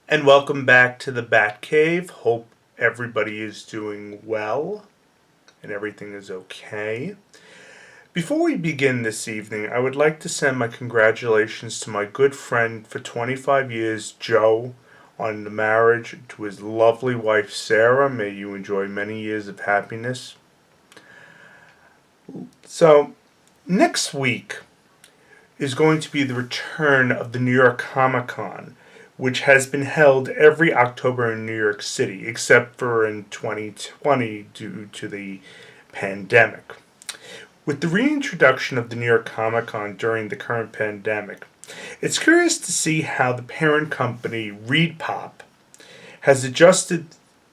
And welcome back to the Bat Cave. Hope everybody is doing well and everything is okay. Before we begin this evening, I would like to send my congratulations to my good friend for 25 years, Joe, on the marriage to his lovely wife, Sarah. May you enjoy many years of happiness. So, next week is going to be the return of the New York Comic Con, which has been held every October in New York City, except for in 2020 due to the pandemic. With the reintroduction of the New York Comic Con during the current pandemic, it's curious to see how the parent company, ReedPop, has adjusted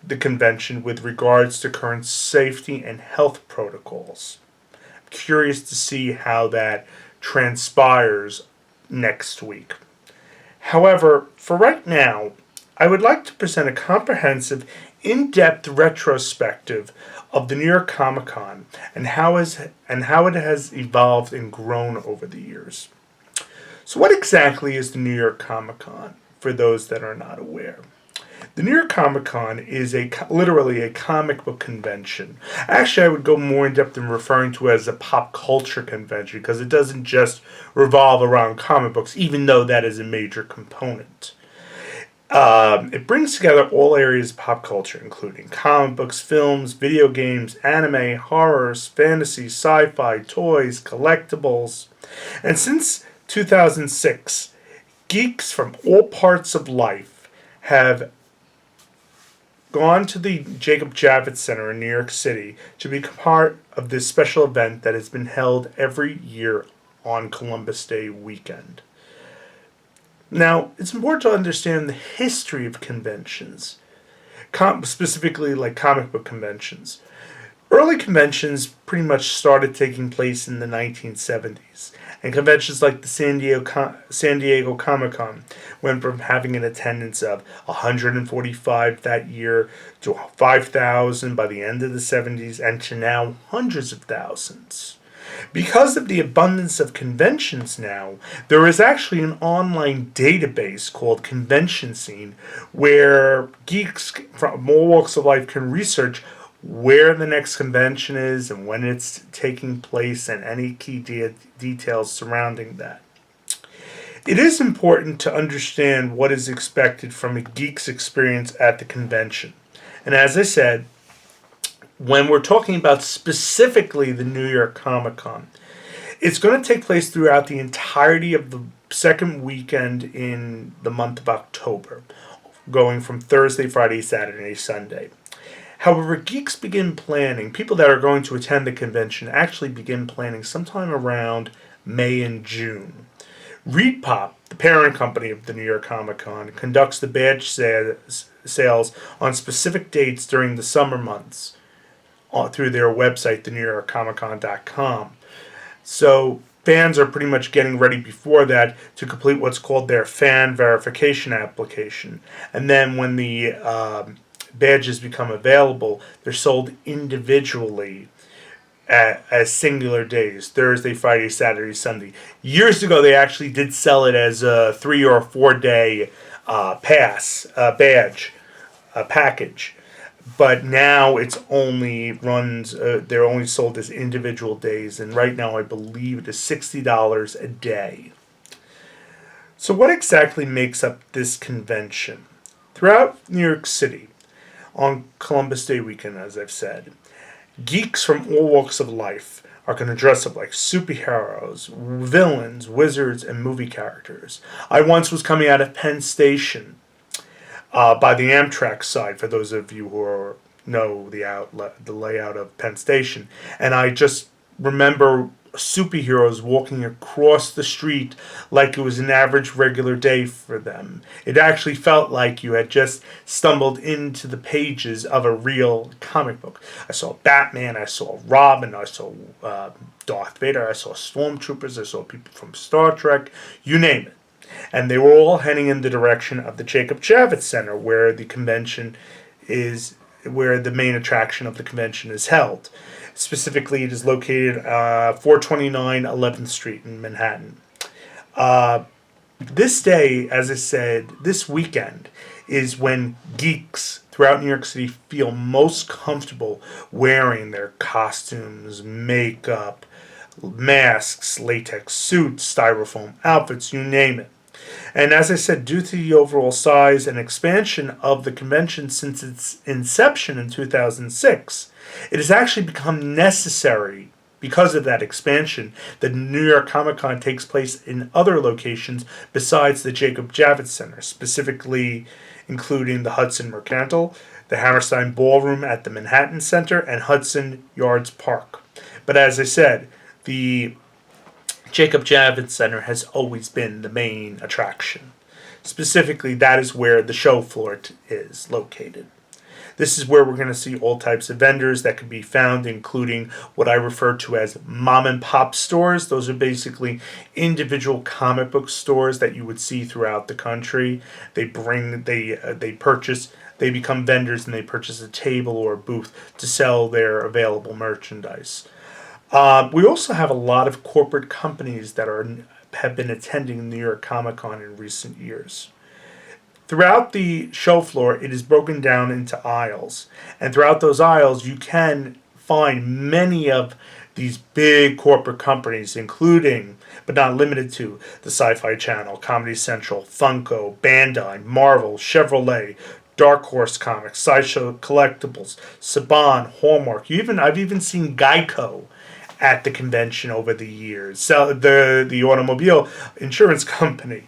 the convention with regards to current safety and health protocols. I'm curious to see how that transpires next week. However, for right now, I would like to present a comprehensive, in depth retrospective of the New York Comic Con and how it has evolved and grown over the years. So, what exactly is the New York Comic Con for those that are not aware? The New York Comic Con is literally a comic book convention. Actually, I would go more in depth in referring to it as a pop culture convention because it doesn't just revolve around comic books, even though that is a major component. It brings together all areas of pop culture, including comic books, films, video games, anime, horrors, fantasy, sci fi, toys, collectibles. And since 2006, geeks from all parts of life have gone to the Jacob Javits Center in New York City to be part of this special event that has been held every year on Columbus Day weekend. Now, it's important to understand the history of conventions, specifically like comic book conventions. Early conventions pretty much started taking place in the 1970s, and conventions like the San Diego Comic Con went from having an attendance of 145 that year to 5,000 by the end of the 70s, and to now hundreds of thousands. Because of the abundance of conventions now, there is actually an online database called Convention Scene where geeks from all walks of life can research where the next convention is and when it's taking place and any key details surrounding that. It is important to understand what is expected from a geek's experience at the convention. And as I said, when we're talking about specifically the New York Comic Con, it's going to take place throughout the entirety of the second weekend in the month of October, going from Thursday, Friday, Saturday, Sunday. However, geeks begin planning, people that are going to attend the convention actually begin planning sometime around May and June. ReedPop, the parent company of the New York Comic Con, conducts the badge sales on specific dates during the summer months through their website, thenewyorkcomiccon.com. So fans are pretty much getting ready before that to complete what's called their fan verification application. And then when the badges become available, they're sold individually as singular days: Thursday, Friday, Saturday, Sunday. Years ago, they actually did sell it as a 3 or 4 day badge package. But now it's only runs. They're only sold as individual days, and right now I believe it is $60 a day. So, what exactly makes up this convention? Throughout New York City, on Columbus Day weekend, as I've said, geeks from all walks of life are going to dress up like superheroes, villains, wizards, and movie characters. I once was coming out of Penn Station by the Amtrak side, for those of you who know the layout of Penn Station, and I just remember superheroes walking across the street like it was an average regular day for them. It actually felt like you had just stumbled into the pages of a real comic book. I saw Batman, I saw Robin, I saw Darth Vader, I saw Stormtroopers, I saw people from Star Trek, you name it. And they were all heading in the direction of the Jacob Javits Center, where the convention is, where the main attraction of the convention is held. Specifically, it is located 429 11th Street in Manhattan. This day, as I said, this weekend is when geeks throughout New York City feel most comfortable wearing their costumes, makeup, masks, latex suits, styrofoam outfits, you name it. And as I said, due to the overall size and expansion of the convention since its inception in 2006, it has actually become necessary because of that expansion that New York Comic Con takes place in other locations besides the Jacob Javits Center, specifically including the Hudson Mercantile, the Hammerstein Ballroom at the Manhattan Center, and Hudson Yards Park. But as I said, the Jacob Javits Center has always been the main attraction. Specifically, that is where the show floor is located. This is where we're going to see all types of vendors that can be found, including what I refer to as mom and pop stores. Those are basically individual comic book stores that you would see throughout the country. They purchase, they become vendors, and they purchase a table or a booth to sell their available merchandise. We also have a lot of corporate companies that have been attending New York Comic Con in recent years. Throughout the show floor, it is broken down into aisles. And throughout those aisles, you can find many of these big corporate companies, including, but not limited to, the Sci-Fi Channel, Comedy Central, Funko, Bandai, Marvel, Chevrolet, Dark Horse Comics, Sideshow Collectibles, Saban, Hallmark. I've even seen Geico at the convention over the years. So the automobile insurance company.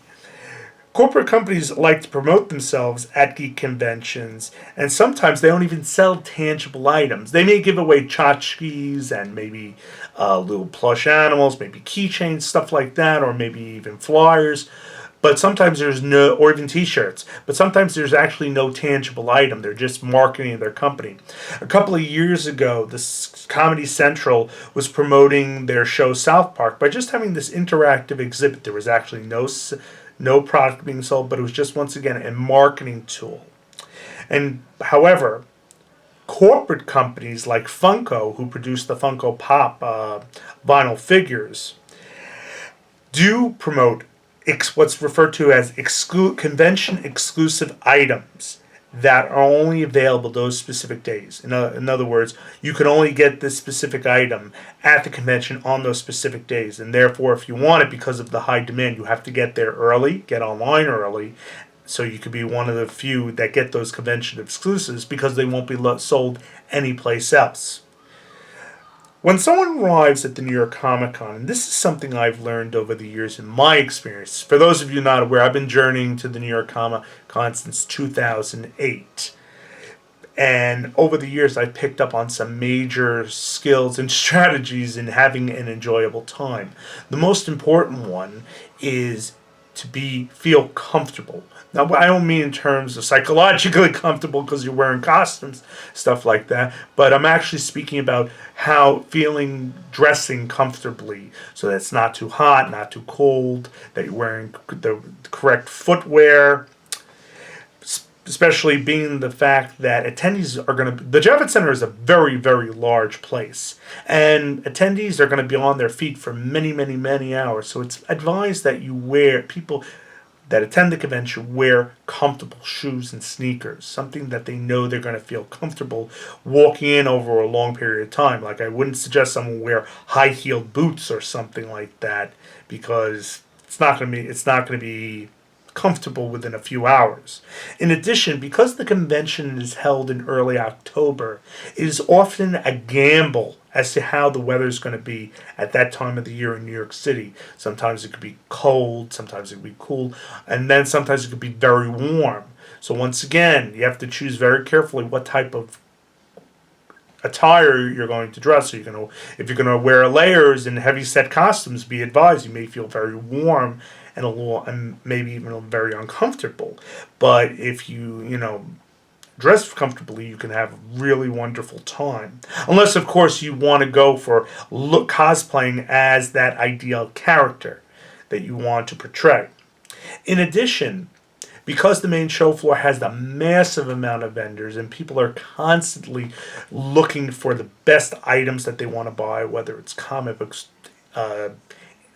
Corporate companies like to promote themselves at geek conventions, and sometimes they don't even sell tangible items. They may give away tchotchkes and maybe little plush animals, maybe keychains, stuff like that, or maybe even flyers. But sometimes there's no, or even t-shirts, but sometimes there's actually no tangible item. They're just marketing their company. A couple of years ago, Comedy Central was promoting their show South Park by just having this interactive exhibit. There was actually no product being sold, but it was just, once again, a marketing tool. And however, corporate companies like Funko, who produce the Funko Pop vinyl figures, do promote what's referred to as convention exclusive items that are only available those specific days. In other words, you can only get this specific item at the convention on those specific days. And therefore, if you want it, because of the high demand, you have to get there early, get online early, so you could be one of the few that get those convention exclusives because they won't be sold anyplace else. When someone arrives at the New York Comic Con, and this is something I've learned over the years in my experience, for those of you not aware, I've been journeying to the New York Comic Con since 2008. And over the years, I've picked up on some major skills and strategies in having an enjoyable time. The most important one is to feel comfortable. Now, I don't mean in terms of psychologically comfortable because you're wearing costumes, stuff like that, but I'm actually speaking about how dressing comfortably so that it's not too hot, not too cold, that you're wearing the correct footwear, especially being the fact that attendees are going to... The Javits Center is a very, very large place, and attendees are going to be on their feet for many, many, many hours, so it's advised that people that attend the convention wear comfortable shoes and sneakers, something that they know they're going to feel comfortable walking in over a long period of time. Like, I wouldn't suggest someone wear high-heeled boots or something like that, because it's not going to be comfortable within a few hours. In addition, because the convention is held in early October, it is often a gamble as to how the weather is going to be at that time of the year in New York City. Sometimes it could be cold, sometimes it could be cool, and then sometimes it could be very warm. So once again, you have to choose very carefully what type of attire you're going to dress. So if you're going to wear layers and heavy set costumes, be advised you may feel very warm and maybe even very uncomfortable. But if you dress comfortably, you can have a really wonderful time. Unless, of course, you want to go for cosplaying as that ideal character that you want to portray. In addition, because the main show floor has a massive amount of vendors and people are constantly looking for the best items that they want to buy, whether it's comic books,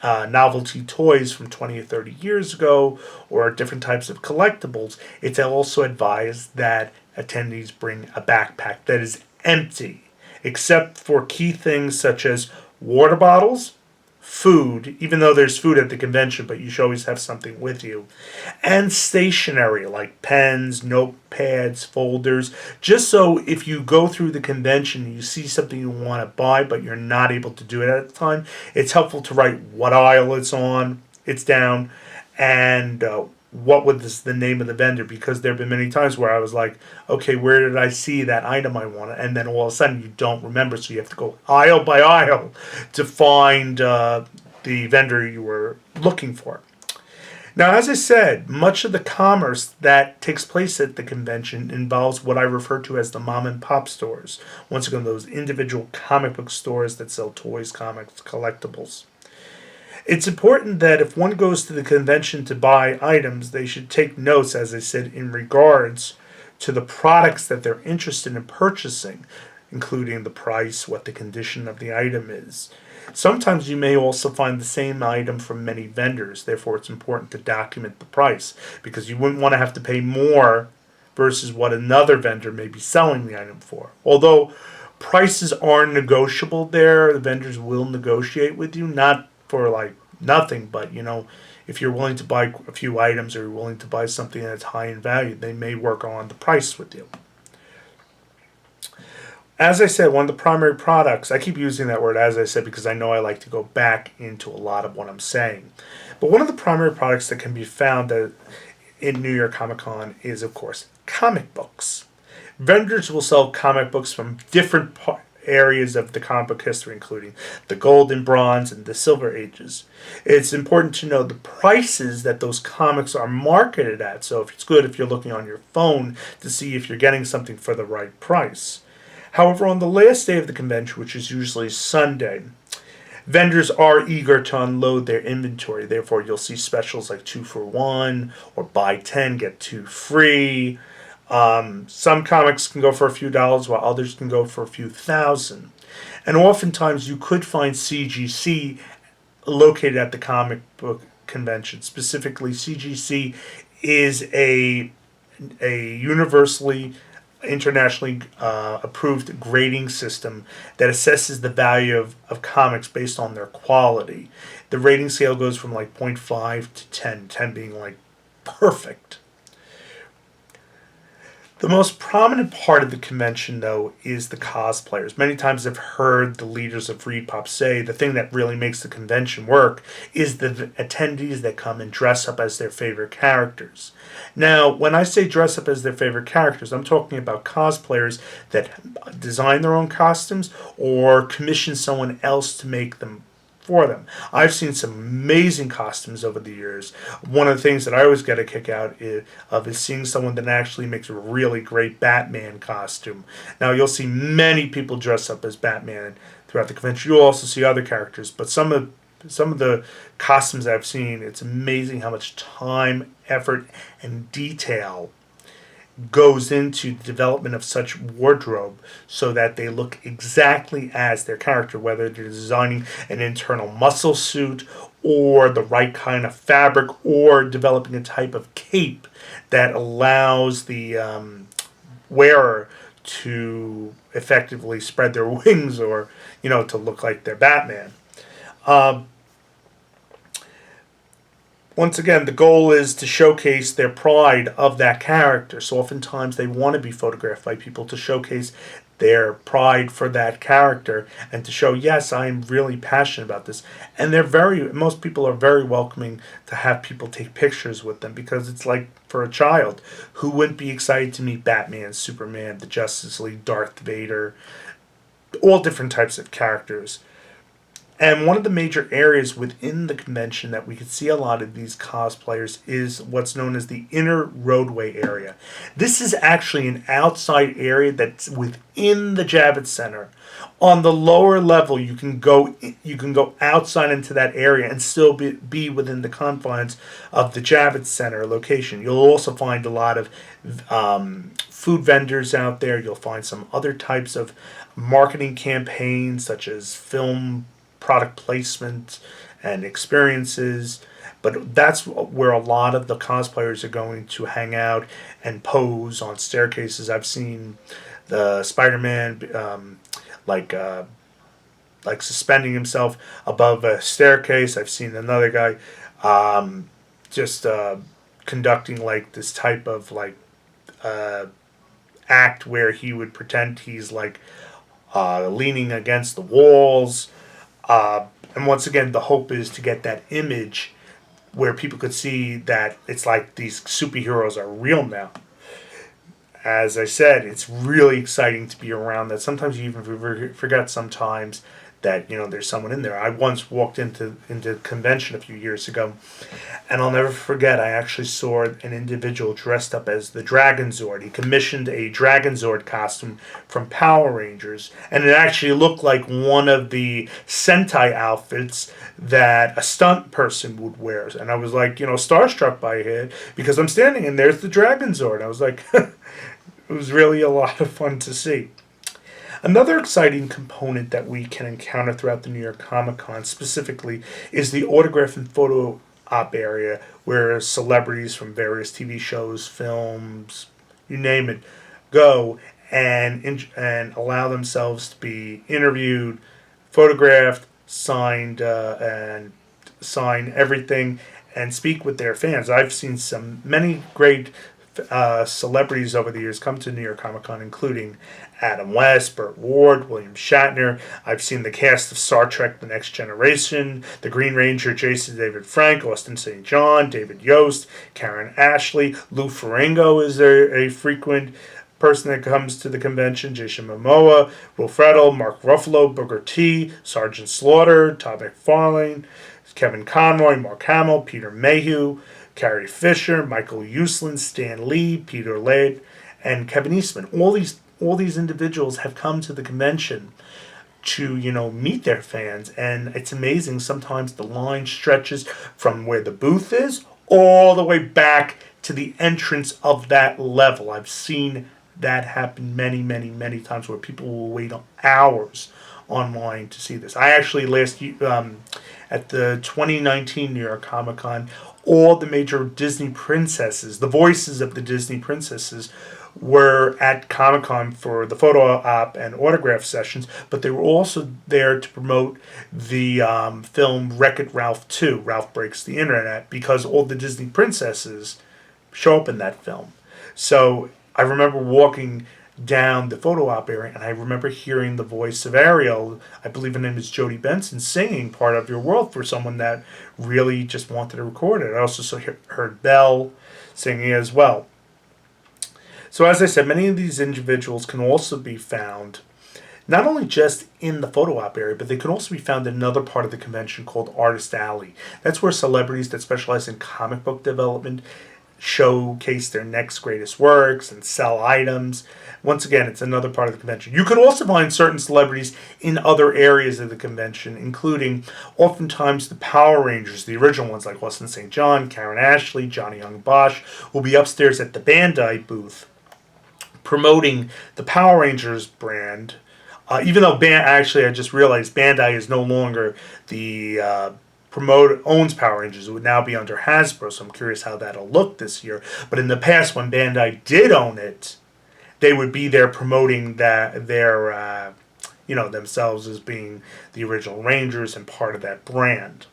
novelty toys from 20 or 30 years ago or different types of collectibles, it's also advised that attendees bring a backpack that is empty, except for key things such as water bottles, food, even though there's food at the convention, but you should always have something with you, and stationery like pens, notepads, folders, just so if you go through the convention and you see something you want to buy but you're not able to do it at the time, it's helpful to write what aisle it's down, and what was the name of the vendor, because there have been many times where I was like, okay, where did I see that item I wanted? And then all of a sudden you don't remember, so you have to go aisle by aisle to find the vendor you were looking for. Now, as I said, much of the commerce that takes place at the convention involves what I refer to as the mom and pop stores. Once again, those individual comic book stores that sell toys, comics, collectibles. It's important that if one goes to the convention to buy items, they should take notes, as I said, in regards to the products that they're interested in purchasing, including the price, what the condition of the item is. Sometimes you may also find the same item from many vendors, therefore, it's important to document the price because you wouldn't want to have to pay more versus what another vendor may be selling the item for. Although prices are negotiable there, the vendors will negotiate with you, not for like nothing, but if you're willing to buy a few items or you're willing to buy something that's high in value, they may work on the price with you. As I said, one of the primary products, I keep using that word as I said because I know I like to go back into a lot of what I'm saying. But one of the primary products that can be found in New York Comic Con is, of course, comic books. Vendors will sell comic books from different areas of the comic book history, including the golden, bronze, and the silver ages. It's important to know the prices that those comics are marketed at. So if it's good if you're looking on your phone to see if you're getting something for the right price. However, on the last day of the convention, which is usually Sunday, vendors are eager to unload their inventory. Therefore, you'll see specials like 2 for 1 or buy 10, get 2 free. Some comics can go for a few dollars, while others can go for a few thousand. And oftentimes you could find CGC located at the comic book convention. Specifically, CGC is a universally, internationally approved grading system that assesses the value of comics based on their quality. The rating scale goes from like 0.5 to 10, 10 being like perfect. The most prominent part of the convention, though, is the cosplayers. Many times I've heard the leaders of ReedPop say the thing that really makes the convention work is the attendees that come and dress up as their favorite characters. Now, when I say dress up as their favorite characters, I'm talking about cosplayers that design their own costumes or commission someone else to make them for them. I've seen some amazing costumes over the years. One of the things that I always get a kick out is seeing someone that actually makes a really great Batman costume. Now, you'll see many people dress up as Batman throughout the convention. You'll also see other characters, but some of the costumes I've seen, it's amazing how much time, effort, and detail goes into the development of such wardrobe so that they look exactly as their character, whether they're designing an internal muscle suit or the right kind of fabric or developing a type of cape that allows the wearer to effectively spread their wings or, to look like they're Batman. Once again, the goal is to showcase their pride of that character. So oftentimes they want to be photographed by people to showcase their pride for that character and to show, yes, I'm really passionate about this. And most people are very welcoming to have people take pictures with them because it's like for a child who wouldn't be excited to meet Batman, Superman, the Justice League, Darth Vader, all different types of characters. And one of the major areas within the convention that we could see a lot of these cosplayers is what's known as the inner roadway area. This is actually an outside area that's within the Javits Center. On the lower level, you can go outside into that area and still be within the confines of the Javits Center location. You'll also find a lot of food vendors out there. You'll find some other types of marketing campaigns such as film product placement and experiences. But that's where a lot of the cosplayers are going to hang out and pose on staircases. I've seen the Spider-Man like like suspending himself above a staircase. I've seen another guy just conducting like this type of like uh, act where he would pretend he's like leaning against the walls. And once again, the hope is to get that image where people could see that it's like these superheroes are real now. As I said, it's really exciting to be around that. Sometimes you even forget sometimes that there's someone in there. I once walked into a convention a few years ago, and I'll never forget. I actually saw an individual dressed up as the Dragon Zord. He commissioned a Dragon Zord costume from Power Rangers, and it actually looked like one of the Sentai outfits that a stunt person would wear. And I was like, starstruck by it because I'm standing and there's the Dragon Zord. I was like, it was really a lot of fun to see. Another exciting component that we can encounter throughout the New York Comic Con specifically is the autograph and photo op area where celebrities from various TV shows, films, you name it, go and allow themselves to be interviewed, photographed, signed, and sign everything and speak with their fans. I've seen many great celebrities over the years come to New York Comic Con, including Adam West, Burt Ward, William Shatner. I've seen the cast of Star Trek The Next Generation, the Green Ranger, Jason David Frank, Austin St. John, David Yost, Karen Ashley. Lou Ferrigno is a frequent person that comes to the convention. Jason Momoa, Will Friedle, Mark Ruffalo, Booker T, Sergeant Slaughter, Todd McFarlane, Kevin Conroy, Mark Hamill, Peter Mayhew, Carrie Fisher, Michael Uslan, Stan Lee, Peter Laird, and Kevin Eastman. All these individuals have come to the convention to meet their fans, and it's amazing. Sometimes the line stretches from where the booth is all the way back to the entrance of that level. I've seen that happen many, many, many times where people will wait hours online to see this. I actually last year at the 2019 New York Comic Con, all the major Disney princesses, the voices of the Disney princesses, were at Comic Con for the photo op and autograph sessions, but they were also there to promote the film Wreck-It Ralph 2, Ralph Breaks the Internet, because all the Disney princesses show up in that film. So I remember walking down the photo op area, and I remember hearing the voice of Ariel. I believe her name is Jodie Benson, singing "Part of Your World" for someone that really just wanted to record it. I also heard Belle singing as well. So as I said, many of these individuals can also be found not only just in the photo op area, but they can also be found in another part of the convention called Artist Alley. That's where celebrities that specialize in comic book development showcase their next greatest works and sell items. Once again, it's another part of the convention. You could also find certain celebrities in other areas of the convention, including oftentimes the Power Rangers, the original ones like Austin St. John, Karen Ashley, Johnny Young Bosch, will be upstairs at the Bandai booth promoting the Power Rangers brand. Even though actually, I just realized Bandai is no longer the owns Power Rangers. It would now be under Hasbro, so I'm curious how that'll look this year. But in the past, when Bandai did own it, they would be there promoting their themselves as being the original Rangers and part of that brand.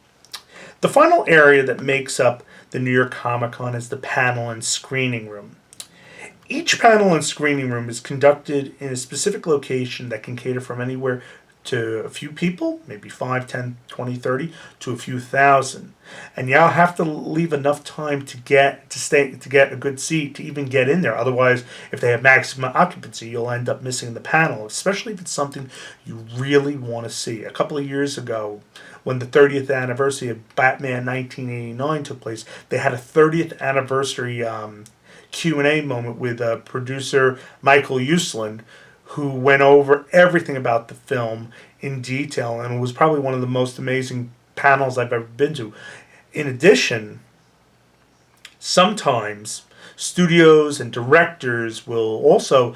The final area that makes up the New York Comic Con is the panel and screening room. Each panel and screening room is conducted in a specific location that can cater from anywhere to a few people, maybe 5, 10, 20, 30, to a few thousand. And you'll have to leave enough time to get a good seat to even get in there. Otherwise, if they have maximum occupancy, you'll end up missing the panel, especially if it's something you really want to see. A couple of years ago, when the 30th anniversary of Batman 1989 took place, they had a 30th anniversary Q&A moment with producer Michael Uslan, who went over everything about the film in detail, and it was probably one of the most amazing panels I've ever been to. In addition, sometimes studios and directors will also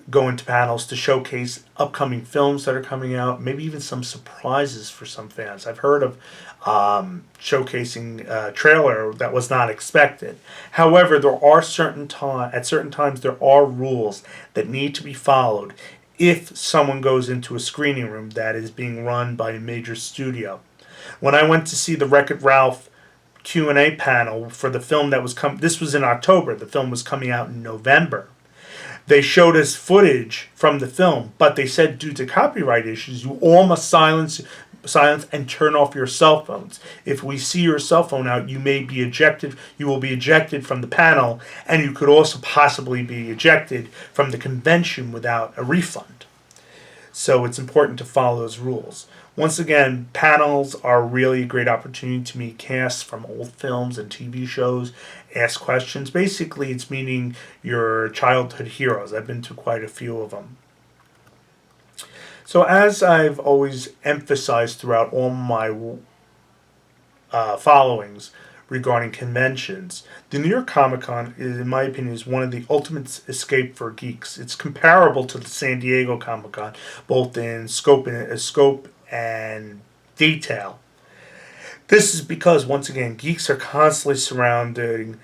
go into panels to showcase upcoming films that are coming out, maybe even some surprises for some fans. I've heard of showcasing a trailer that was not expected. However, there are at certain times there are rules that need to be followed if someone goes into a screening room that is being run by a major studio. When I went to see the Wreck-It Ralph Q&A panel for the film that was this was in October. The film was coming out in November. They showed us footage from the film, but they said due to copyright issues, you all must silence and turn off your cell phones. If we see your cell phone out, you may be ejected. You will be ejected from the panel, and you could also possibly be ejected from the convention without a refund. So it's important to follow those rules. Once again, panels are really a great opportunity to meet casts from old films and TV shows, ask questions. Basically, it's meeting your childhood heroes. I've been to quite a few of them. So as I've always emphasized throughout all my followings regarding conventions, the New York Comic Con, in my opinion, is one of the ultimate escape for geeks. It's comparable to the San Diego Comic Con, both in scope and detail. This is because, once again, geeks are constantly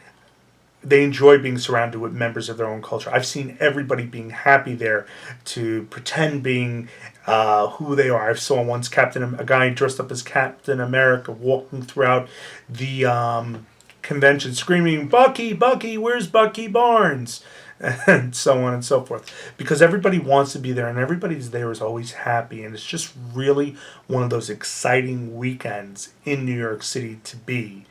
they enjoy being surrounded with members of their own culture. I've seen everybody being happy there to pretend being who they are. I saw once a guy dressed up as Captain America walking throughout the convention screaming, "Bucky, Bucky, where's Bucky Barnes?" and so on and so forth. Because everybody wants to be there, and everybody's there is always happy, and it's just really one of those exciting weekends in New York City to be.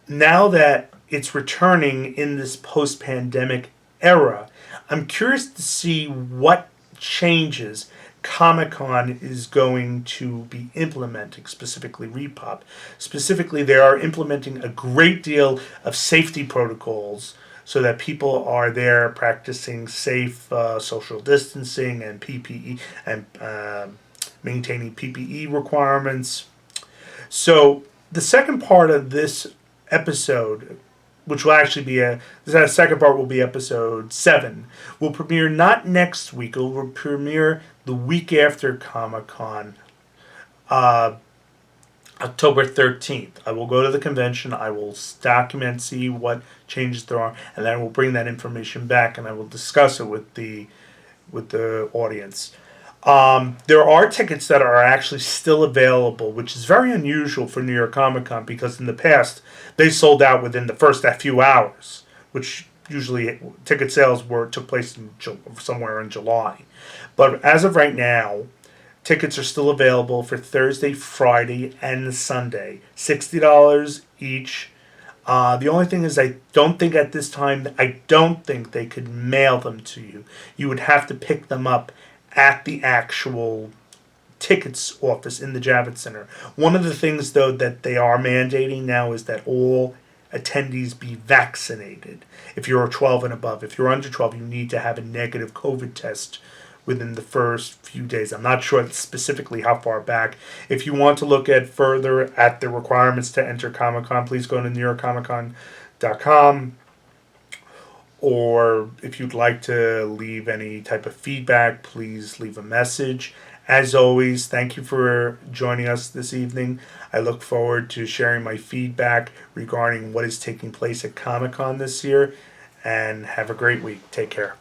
Now that it's returning in this post-pandemic era, I'm curious to see what changes Comic-Con is going to be implementing, specifically Repop. Specifically, they are implementing a great deal of safety protocols so that people are there practicing safe social distancing and PPE and maintaining PPE requirements. So the second part of this episode, which will actually be the second part will be episode 7, will premiere not next week. It will premiere the week after Comic-Con, October 13th. I will go to the convention. I will document, see what changes there are, and then I will bring that information back and I will discuss it with the audience. There are tickets that are actually still available, which is very unusual for New York Comic Con because in the past they sold out within the first few hours, which usually ticket sales took place somewhere in July. But as of right now, tickets are still available for Thursday, Friday, and Sunday. $60 each. The only thing is I don't think at this time, they could mail them to you. You would have to pick them up at the actual tickets office in the Javits Center. One of the things, though, that they are mandating now is that all attendees be vaccinated. If you're 12 and above. If you're under 12, you need to have a negative COVID test within the first few days. I'm not sure specifically how far back. If you want to look at further at the requirements to enter Comic-Con, please go to NewYorkComicCon.com. Or if you'd like to leave any type of feedback, please leave a message. As always, thank you for joining us this evening. I look forward to sharing my feedback regarding what is taking place at Comic-Con this year. And have a great week. Take care.